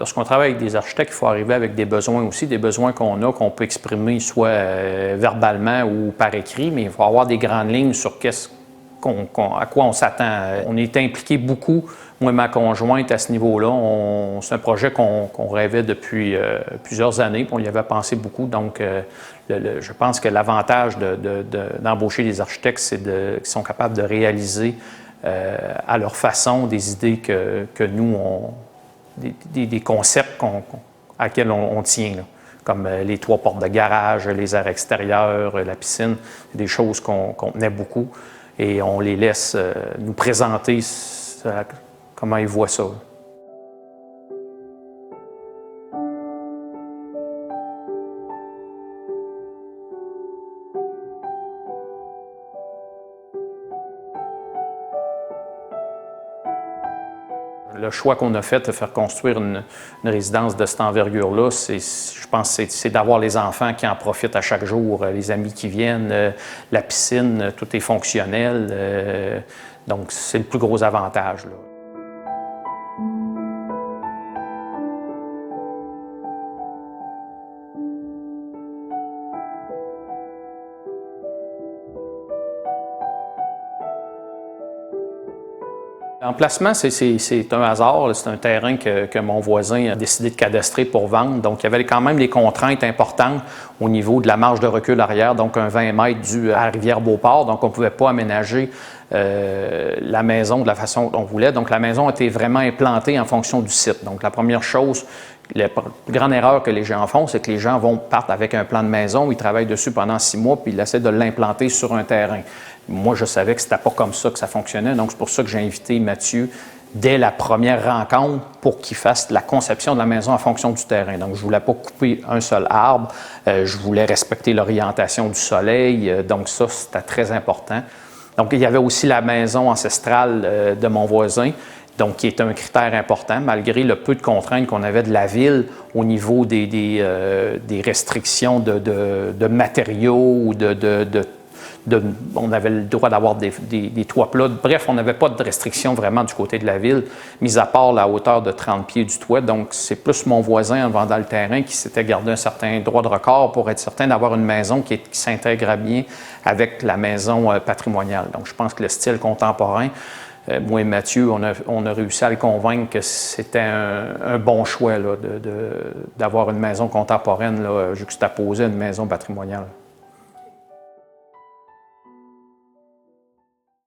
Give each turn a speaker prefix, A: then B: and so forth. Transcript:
A: Lorsqu'on travaille avec des architectes, il faut arriver avec des besoins aussi, des besoins qu'on a, qu'on peut exprimer soit verbalement ou par écrit, mais il faut avoir des grandes lignes sur à quoi on s'attend. On est impliqué beaucoup, moi et ma conjointe, à ce niveau-là. C'est un projet qu'on rêvait depuis plusieurs années, puis on y avait pensé beaucoup. Donc, je pense que l'avantage d'embaucher des architectes, c'est qu'ils sont capables de réaliser à leur façon des idées que nous, des concepts à lesquels on tient, là, comme les 3 portes de garage, les aires extérieures, la piscine, des choses qu'on tenait beaucoup. Et on les laisse nous présenter comment ils voient ça. Le choix qu'on a fait de faire construire une résidence de cette envergure-là, je pense que c'est d'avoir les enfants qui en profitent à chaque jour, les amis qui viennent, la piscine, tout est fonctionnel. Donc, c'est le plus gros avantage, là. L'emplacement, c'est un hasard. C'est un terrain que mon voisin a décidé de cadastrer pour vendre. Donc, il y avait quand même des contraintes importantes au niveau de la marge de recul arrière, donc un 20 mètres dû à Rivière-Beauport. Donc, on ne pouvait pas aménager la maison de la façon dont on voulait. Donc, la maison a été vraiment implantée en fonction du site. Donc, la première chose, la plus grande erreur que les gens font, c'est que les gens partent avec un plan de maison, ils travaillent dessus pendant 6 mois, puis ils essaient de l'implanter sur un terrain. Moi, je savais que c'était pas comme ça que ça fonctionnait, donc c'est pour ça que j'ai invité Mathieu dès la première rencontre pour qu'il fasse la conception de la maison en fonction du terrain. Donc, je ne voulais pas couper un seul arbre, je voulais respecter l'orientation du soleil, donc ça, c'était très important. Donc, il y avait aussi la maison ancestrale de mon voisin, donc qui est un critère important, malgré le peu de contraintes qu'on avait de la ville au niveau des restrictions de matériaux ou on avait le droit d'avoir des toits plats. Bref, on n'avait pas de restrictions vraiment du côté de la ville, mis à part la hauteur de 30 pieds du toit. Donc, c'est plus mon voisin en vendant le terrain qui s'était gardé un certain droit de record pour être certain d'avoir une maison qui s'intègre bien avec la maison patrimoniale. Donc, je pense que le style contemporain, moi et Mathieu, on a réussi à le convaincre que c'était un bon choix là, d'avoir une maison contemporaine là, juxtaposée à une maison patrimoniale.